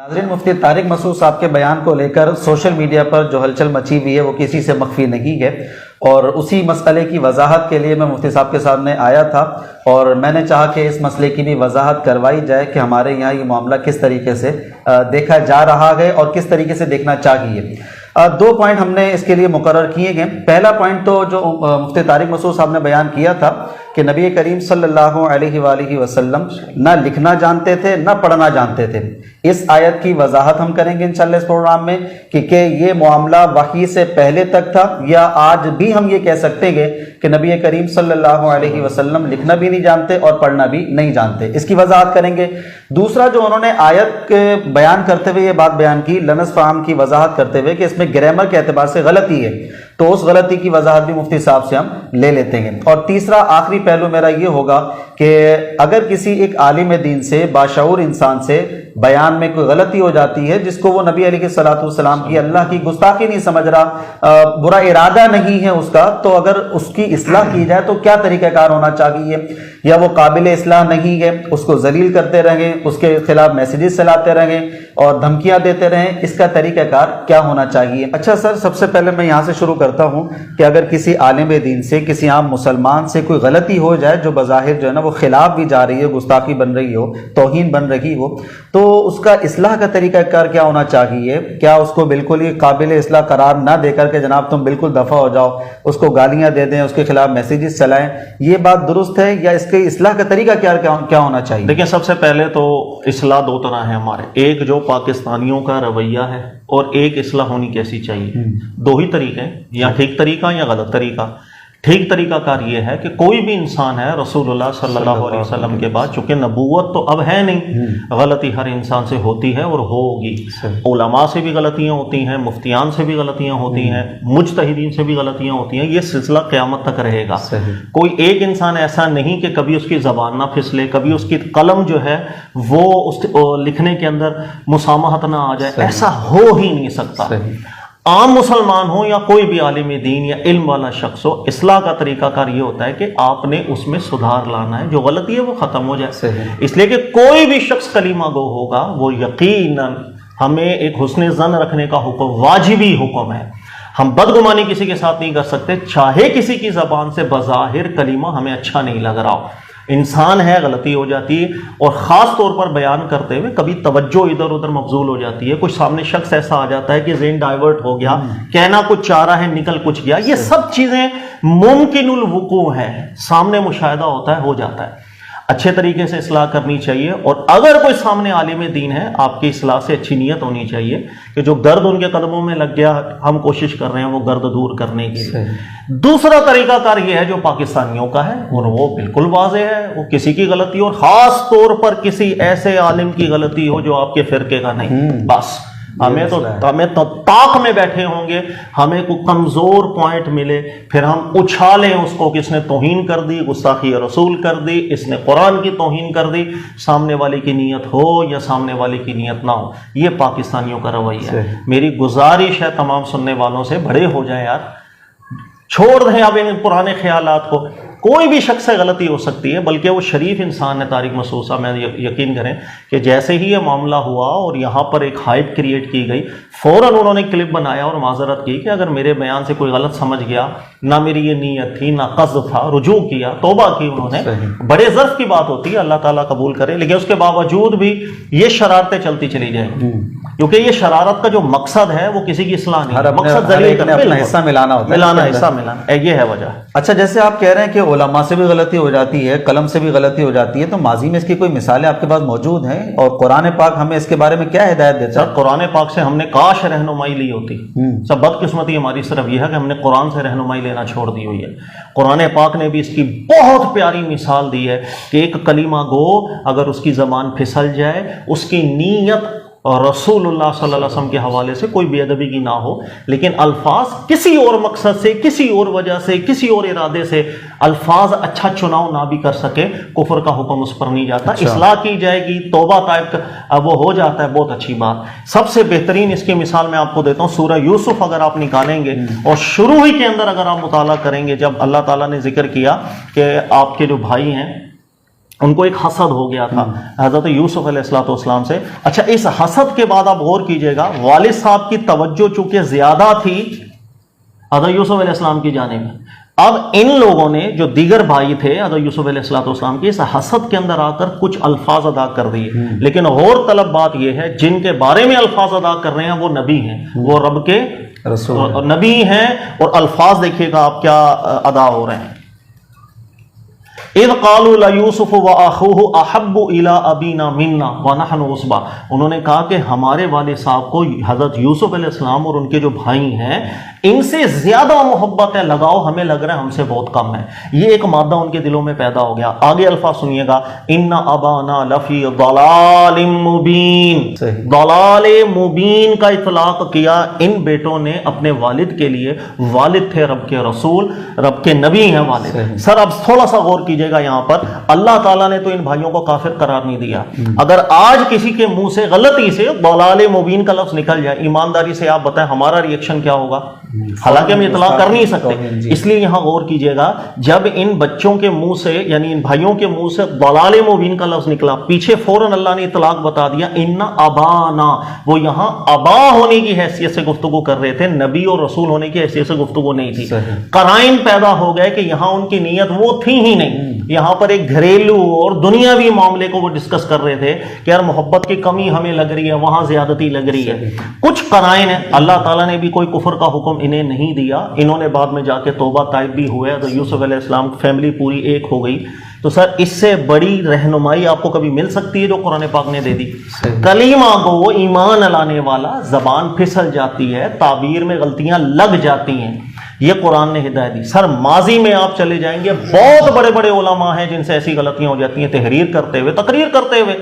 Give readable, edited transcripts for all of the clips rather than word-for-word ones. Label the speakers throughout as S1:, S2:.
S1: नाज़रीन, मुफ्ती तारिक मसूद साहब के बयान को लेकर सोशल मीडिया पर जो हलचल मची हुई है वो किसी से मख्फी नहीं है और उसी मसले की वजाहत के लिए मैं मुफ्ती साहब के सामने आया था और मैंने चाहा कि इस मसले की भी वजाहत करवाई जाए कि हमारे यहाँ ये मामला किस तरीके से देखा जा रहा है और किस तरीके से देखना चाहिए। 2 पॉइंट हमने इसके लिए मुकर्रर किए गए। पहला पॉइंट तो जो मुफ्ती तारिक मसूद साहब ने बयान किया था कि नबी करीम सल्लल्लाहु अलैहि वसल्लम ना लिखना जानते थे ना पढ़ना जानते थे। इस आयत की वजाहत हम करेंगे इंशाअल्लाह इस प्रोग्राम में कि ये मामला वही से पहले तक था या आज भी हम ये कह सकते हैं कि नबी करीम सल्लल्लाहु अलैहि वसल्लम लिखना भी नहीं जानते और पढ़ना भी नहीं जानते। इसकी वजाहत करेंगे। दूसरा, जो उन्होंने आयत के बयान करते हुए ये बात बयान की, लनस फाहम की वजाहत करते हुए कि इसमें ग्रामर के एतबार से गलती है, तो उस गलती की वजाहत भी मुफ्ती साहब से हम ले लेते हैं। और तीसरा आखिरी पहलू मेरा ये होगा कि अगर किसी एक आलिम दीन से, बाशऊर इंसान से बयान में कोई गलती हो जाती है जिसको वो नबी अलैहिस्सलातु वस्सलाम की अल्लाह की गुस्ताखी नहीं समझ रहा, बुरा इरादा नहीं है उसका, तो अगर उसकी इस्लाह की जाए तो क्या तरीक़ाकार होना चाहिए? या वो काबिल इस्लाह नहीं है, उसको जलील करते रहें, उसके खिलाफ मैसेजेस चलाते रहें और धमकियां देते रहें, इसका तरीक़ाकार क्या होना चाहिए? अच्छा सर, सबसे पहले मैं यहाँ से शुरू करता हूँ कि अगर किसी आलिम दीन से, किसी आम मुसलमान से कोई गलती हो जाए जो बज़ाहिर जो है ना वो खिलाफ भी जा रही है, गुस्ताखी बन रही हो, तौहीन बन रही हो, तो उसका इस्लाह का तरीक़ाकार क्या होना चाहिए? क्या उसको बिल्कुल ही काबिल इस्लाह करार ना देकर के जनाब तुम बिल्कुल दफ़ा हो जाओ, उसको गालियाँ दे दें, उसके खिलाफ मैसेजेस चलाएं, ये बात दुरुस्त है या इसके इस्लाह का तरीका क्या होना चाहिए?
S2: देखिए, सबसे पहले तो इस्लाह 2 तरह है हमारे। एक जो पाकिस्तानियों का रवैया है और एक इस्लाह होनी कैसी चाहिए। 2 ही तरीके हैं, या ठीक तरीका या गलत तरीका। ठीक तरीकाकार ये है कि कोई भी इंसान है रसूलुल्लाह सल्लल्लाहु अलैहि वसल्लम के बाद, चूंकि नबूवत तो अब है नहीं, गलती हर इंसान से होती है और होगी। उलमा से भी गलतियां होती हैं, मुफ्तियान से भी गलतियां होती हैं, मुज्तहिदीन से भी गलतियां होती हैं। ये सिलसिला क़यामत तक रहेगा। कोई एक इंसान ऐसा नहीं कि कभी उसकी ज़बान ना फिसले, कभी उसकी कलम जो है वो उस लिखने के अंदर मुसामहत ना आ जाए, ऐसा हो ही नहीं सकता। आम मुसलमान हो या कोई भी आलिम दीन या इल्म वाला शख्स हो, इस्लाह का तरीकाकार ये होता है कि आपने उसमें सुधार लाना है, जो गलती है वो खत्म हो जाए। इसलिए कि कोई भी शख्स कलीमा गो होगा वो यकीनन हमें एक हुस्न ज़न रखने का हुक्म, वाजिबी हुक्म है। हम बदगुमानी किसी के साथ नहीं कर सकते, चाहे किसी की ज़बान से बज़ाहिर कलीमा हमें अच्छा नहीं लग रहा हो। इंसान है, गलती हो जाती है और ख़ास तौर पर बयान करते हुए कभी तवज्जो इधर उधर मबजूल हो जाती है। कुछ सामने शख्स ऐसा आ जाता है कि ज़हन डाइवर्ट हो गया, कहना कुछ चाह रहा है निकल कुछ गया। ये सब चीज़ें मुमकिनुल वुकू है, सामने मुशाहिदा होता है, हो जाता है। अच्छे तरीके से इस्लाह करनी चाहिए और अगर कोई सामने आलिम दीन है, आपकी इस्लाह से अच्छी नीयत होनी चाहिए कि जो गर्द उनके कदमों में लग गया, हम कोशिश कर रहे हैं वो गर्द दूर करने के लिए। दूसरा तरीकाकार ये है जो पाकिस्तानियों का है और वो बिल्कुल वाज़ेह है। वो किसी की गलती हो, खास तौर पर किसी ऐसे आलिम की गलती हो जो आपके फिरके का नहीं, बस हमें तो ताक में बैठे होंगे, हमें कोई कमजोर पॉइंट मिले फिर हम उछालें उसको कि इसने तौहीन कर दी, गुस्ताखी रसूल कर दी, इसने कुरान की तौहीन कर दी, सामने वाले की नीयत हो या सामने वाले की नीयत ना हो। ये पाकिस्तानियों का रवैया है। मेरी गुजारिश है तमाम सुनने वालों से, बड़े हो जाए यार, छोड़ दें अब इन पुराने ख्यालात को। कोई भी शख्स से गलती हो सकती है, बल्कि वो शरीफ इंसान है तारिक मसूद साहब। मैं यकीन करें कि जैसे ही ये मामला हुआ और यहाँ पर एक हाइप क्रिएट की गई, फ़ौरन उन्होंने क्लिप बनाया और माजरत की कि अगर मेरे बयान से कोई गलत समझ गया, ना मेरी ये नीयत थी ना कस्द था, रुजू किया, तौबा की उन्होंने। बड़े ज़र्फ की बात होती है, अल्लाह ताला कबूल करे, लेकिन उसके बावजूद भी ये शरारतें चलती चली जाएंगी क्योंकि ये शरारत का जो मकसद है वो किसी की इस्लाह नहीं, मकसद जलील करना, हिस्सा मिलाना होता है, हिस्सा मिलाना, ये है वजह।
S1: अच्छा, जैसे आप कह रहे हैं कि उलमा से भी गलती हो जाती है, कलम से भी गलती हो जाती है, तो माजी में इसकी कोई मिसालें आपके पास मौजूद हैं और कुरान पाक हमें इसके बारे में क्या हिदायत देता है?
S2: कुरान पाक से हमने काश रहनुमाई ली होती। सब बदकिस्मती हमारी सिर्फ यह है कि हमने कुरान से रहनुमाई लेना छोड़ दी हुई है। कुरान पाक ने भी इसकी बहुत प्यारी मिसाल दी है कि एक कलीमा गो अगर उसकी ज़बान फिसल जाए, उसकी नीयत और रसूलुल्लाह सल्लल्लाहु अलैहि वसल्लम के हवाले से कोई बेअदबी की ना हो, लेकिन अल्फाज किसी और मकसद से, किसी और वजह से, किसी और इरादे से अल्फाज अच्छा चुनाव ना भी कर सके, कुफर का हुक्म उस पर नहीं जाता। इस्लाह की जाएगी, तौबा ताइब वो हो जाता है, बहुत अच्छी बात। सबसे बेहतरीन इसकी मिसाल मैं आपको देता हूँ, सूरह यूसुफ अगर आप निकालेंगे और शुरू ही के अंदर अगर आप मुताला करेंगे, जब अल्लाह ताला ने जिक्र किया कि आपके जो भाई हैं उनको एक हसद हो गया था हजरत यूसुफ अलैहिस्सलाम से। अच्छा, इस हसद के बाद आप गौर कीजिएगा, वालिद साहब की तवज्जो चूंकि ज्यादा थी हजरत यूसुफ अलैहिस्सलाम की जानिब, अब इन लोगों ने जो दीगर भाई थे हजरत यूसुफ अलैहिस्सलाम के, इस हसद के अंदर आकर कुछ अल्फाज अदा कर दिए। लेकिन गौर तलब बात यह है, जिनके बारे में अल्फाज अदा कर रहे हैं वो नबी हैं, वो रब के रसूल नबी हैं। और अल्फाज देखिएगा आप क्या अदा हो रहे हैं। इज़ क़ालू ला यूसुफ व अख़ूहु अहब्बु इला अबीना मिन्ना व नहनु उसबा। उन्होंने कहा कि हमारे वालिद साहब को हजरत यूसुफ अलैहिस्सलाम और उनके जो भाई हैं इनसे ज्यादा मोहब्बत है, लगाओ हमें लग रहा है हमसे बहुत कम है। ये एक मादा उनके दिलों में पैदा हो गया। आगे अल्फाज सुनिएगा, इन्ना अबाना लफी दलालिम मुबीन। दलाल मुबीन का इतलाक किया इन बेटों ने अपने वालिद के लिए। वालिद थे रब के रसूल, रब के नबी हैं वालिद। सर अब थोड़ा सा गौर कीजिएगा, यहां पर अल्लाह ताला ने तो इन भाइयों को काफिर करार नहीं दिया। अगर आज किसी के मुंह से गलती से दलाल मुबीन का लफ्ज निकल जाए, ईमानदारी से आप बताएं हमारा रिएक्शन क्या होगा? हालांकि हम इतलाक कर नहीं सकते, इसलिए यहां गौर कीजिएगा, जब इन बच्चों के मुंह से यानी इन भाइयों के मुंह से दलाल मुबीन का लफ्ज निकला, पीछे फौरन अल्लाह ने इतलाक बता दिया, इन्ना अबाना। वो यहां अबा होने की हैसियत से गुफ्तगू कर रहे थे, नबी और रसूल होने की हैसियत से गुफ्तगू नहीं थी। कराइन पैदा हो गए कि यहां उनकी नीयत वो थी ही नहीं। यहां पर एक घरेलू और दुनियावी मामले को वो डिस्कस कर रहे थे कि यार मोहब्बत की कमी हमें लग रही है, वहां ज्यादती लग रही है। कुछ कराइन है, अल्लाह ताला ने भी कोई कुफर का हुक्म इन्हें नहीं दिया। इन्होंने बाद में जाके तौबा ताइब भी हुए, तो यूसुफ अलैहिस्सलाम फैमिली पूरी एक हो गई। तो सर इससे बड़ी रहनुमाई आपको कभी मिल सकती है जो कुरान पाक ने दे दी? कलीमा को ईमान लाने वाला, जबान फिसल जाती है, ताबीर में गलतियां लग जाती हैं, ये कुरान ने हिदायत दी। सर माजी में आप चले जाएंगे, बहुत बड़े बड़े उलमा हैं जिनसे ऐसी गलतियां हो जाती हैं, तहरीर करते हुए, तकरीर करते हुए।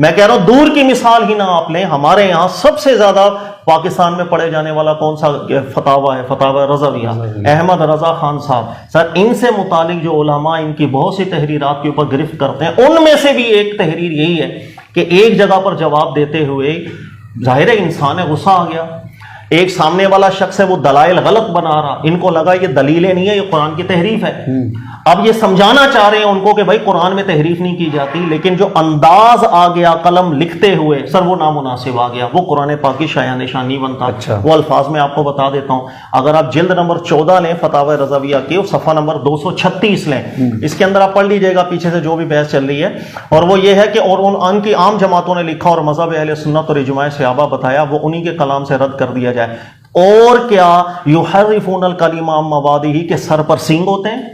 S2: मैं कह रहा हूं दूर की मिसाल ही ना आप लें, हमारे यहां सबसे ज्यादा पाकिस्तान में पढ़े जाने वाला कौन सा फतावा है? फतावा रज़ाविया, अहमद रजा खान साहब। सर इनसे मुतालिक जो उलमा इनकी बहुत सी तहरीरात के ऊपर गिरफ्त करते हैं, उनमें से भी एक तहरीर यही है कि एक जगह पर जवाब देते हुए, जाहिर है इंसान है, गुस्सा आ गया, एक सामने वाला शख्स है वो दलाइल गलत बना रहा, इनको लगा ये दलीलें नहीं है, ये कुरान की तहरीफ है। अब ये समझाना चाह रहे हैं उनको कि भाई कुरान में तहरीफ नहीं की जाती, लेकिन जो अंदाज आ गया कलम लिखते हुए, सर वो नामुनासिब आ गया, वो कुरान पाक की शाया निशान नहीं बनता। अच्छा। वो अल्फाज में आपको बता देता हूं, अगर आप जिल्द नंबर 14 लें फतावा रज़ाविया के, सफ़ा नंबर 236 लें, इसके अंदर आप पढ़ लीजिएगा पीछे से जो भी बहस चल रही है। और वो ये है कि और उनकी आम जमातों ने लिखा और मज़हब अहले सुन्नत और इजमाए सहाबा बताया, वो उन्हीं के कलाम से रद्द कर दिया जाए। और क्या युहर्रिफूनल कलिमा अम मवादिही के सर पर सींग होते हैं?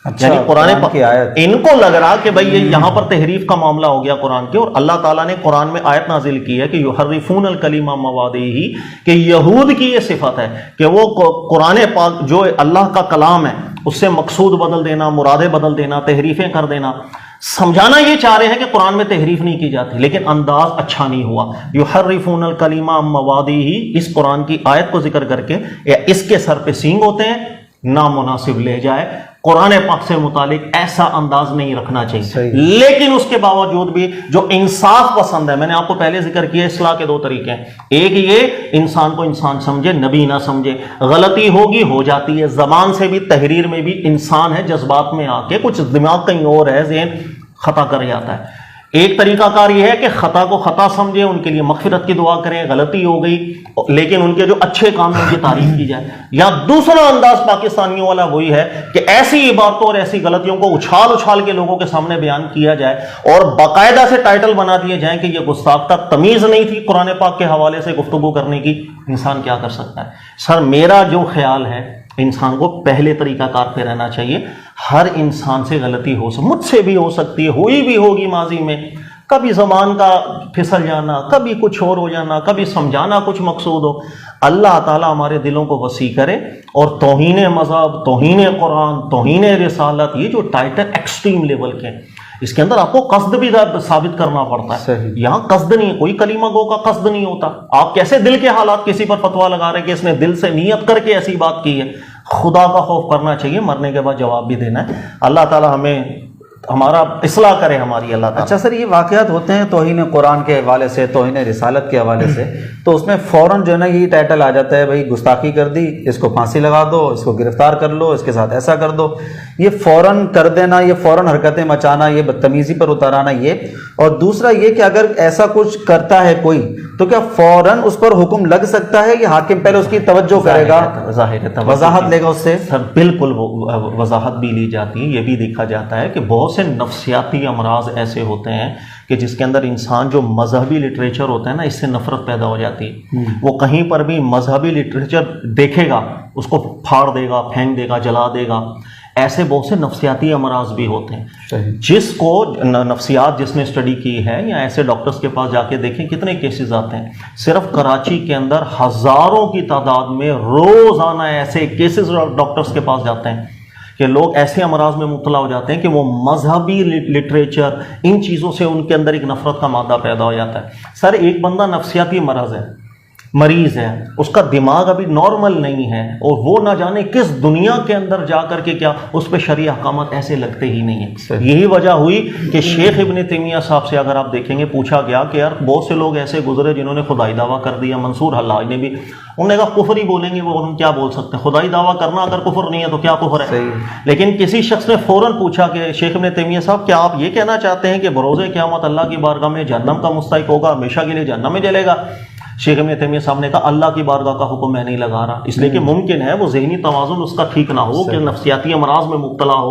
S2: अच्छा, यानी कुरान की आयत, इनको लग रहा कि भाई ये यहां पर तहरीफ का मामला हो गया कुरान के, और अल्लाह ताला ने कुरान में आयत नाजिल की है कि युहर्रिफूनल कलिमा अम मवादिही, कि यहूद की ये सिफत है कि वो कुरान पाक जो अल्लाह का कलाम है उससे मकसूद बदल देना, मुरादे बदल देना, तहरीफें कर देना। समझाना ये चाह रहे हैं कि कुरान में तहरीफ नहीं की जाती, लेकिन अंदाज अच्छा नहीं हुआ। युहर्रिफूनल कलिमा अम मवादिही, इस कुरान की आयत को जिक्र करके या इसके सर पे सींग होते हैं, नामुनासिब ले जाए, कुरान पाक से मुतालिक ऐसा अंदाज नहीं रखना चाहिए। लेकिन उसके बावजूद भी जो इंसाफ पसंद है, मैंने आपको पहले जिक्र किया, इस्लाह के दो तरीके हैं। एक ये इंसान को इंसान समझे, नबी ना समझे, गलती होगी हो जाती है, जबान से भी, तहरीर में भी इंसान है, जज्बात में आके कुछ दिमाग कहीं और है, ज़हन खता कर जाता है। एक तरीकाकार यह है कि खता को खता समझे, उनके लिए मगफिरत की दुआ करें, गलती हो गई लेकिन उनके जो अच्छे काम है उनकी तारीफ की जाए। या दूसरा अंदाज पाकिस्तानियों वाला वही है कि ऐसी इबारतों और ऐसी गलतियों को उछाल उछाल के लोगों के सामने बयान किया जाए और बाकायदा से टाइटल बना दिए जाए कि यह गुस्ताख का तमीज नहीं थी कुरान पाक के हवाले से गुफ्तगू करने की। इंसान क्या कर सकता है? सर मेरा जो ख्याल है, इंसान को पहले तरीकाकार पे रहना चाहिए। हर इंसान से गलती हो सकती, मुझसे भी हो सकती है, हुई भी होगी माजी में, कभी ज़बान का फिसल जाना, कभी कुछ और हो जाना, कभी समझाना कुछ मकसूद हो। अल्लाह ताला हमारे दिलों को वसी करे और तौहीन मज़हब, तौहीन कुरान, तौहीन रिसालत, ये जो टाइटल एक्सट्रीम लेवल के, इसके अंदर आपको कस्द भी साबित करना पड़ता है। यहाँ कस्द नहीं है, कोई कलीमा गो का कस्द नहीं होता। आप कैसे दिल के हालात किसी पर फतवा लगा रहे हैं कि इसने दिल से नियत करके ऐसी बात की है? खुदा का खौफ करना चाहिए, मरने के बाद जवाब भी देना है। अल्लाह ताला हमें हमारा इस्लाह करे हमारी अल्लाह ताला।
S1: अच्छा सर, ये वाक़यात होते हैं तौहीन कुरान के हवाले से, तौहीन रिसालत के हवाले से, तो उसमें फ़ौरन जो है ना ये टाइटल आ जाता है, भाई गुस्ताखी कर दी, इसको फांसी लगा दो, इसको गिरफ्तार कर लो, इसके साथ ऐसा कर दो। ये फ़ौरन कर देना, ये फ़ौरन हरकतें मचाना, ये बदतमीज़ी पर उतर आना, ये। और दूसरा ये कि अगर ऐसा कुछ करता है कोई, तो क्या फ़ौरन उस पर हुक्म लग सकता है, या हाकिम पहले उसकी तवज्जो करेगा, वजाहत लेगा उससे?
S2: सर बिल्कुल वजाहत भी ली जाती है। ये भी देखा जाता है कि बहुत से नफ्सियाती अमराज ऐसे होते हैं कि जिसके अंदर इंसान जो मजहबी लिटरेचर होता है ना, इससे नफरत पैदा हो जाती है। वो कहीं पर भी मजहबी लिटरेचर देखेगा, उसको फाड़ देगा, फेंक देगा, जला देगा। ऐसे बहुत से नफ्सियाती अमराज भी होते हैं, जिसको नफ्सियात जिसने स्टडी की है, या ऐसे डॉक्टर्स के पास जाके देखें कितने केसेस आते हैं। सिर्फ कराची के अंदर हजारों की तादाद में रोजाना ऐसे केसेस डॉक्टर्स के पास जाते हैं कि लोग ऐसे अमराज में मुब्तला हो जाते हैं कि वो मजहबी लिटरेचर, इन चीज़ों से उनके अंदर एक नफरत का मादा पैदा हो जाता है। सर एक बंदा नफ्सियाती मरीज है, उसका दिमाग अभी नॉर्मल नहीं है, और वो ना जाने किस दुनिया के अंदर जाकर के क्या उस पर शरीय अहकामात ऐसे लगते ही नहीं है। यही वजह हुई कि शेख इब्न तैमिया साहब से अगर आप देखेंगे, पूछा गया कि यार बहुत से लोग ऐसे गुजरे जिन्होंने खुदाई दावा कर दिया, मंसूर हल्लाज ने भी, उन्होंने कहा कुफर ही बोलेंगे वो, हम क्या बोल सकते हैं, खुदाई दावा करना अगर कुफर नहीं है तो क्या कुफर है। लेकिन किसी शख्स ने फौरन पूछा कि शेख इब्न तैमिया साहब, क्या आप ये कहना चाहते हैं कि बरोज़े क़यामत अल्लाह की बारगाह में जहन्नम का मुस्तहिक होगा, हमेशा के लिए जहन्नम में जलेगा? शेख इब्न तैमिया साहब ने कहा अल्लाह की बारगाह का हुक्म मैं नहीं लगा रहा, इसलिए कि मुमकिन है वो ज़हनी तवाज़ुन उसका ठीक ना हो, कि नफ्सियाती अमराज में मुब्तला हो।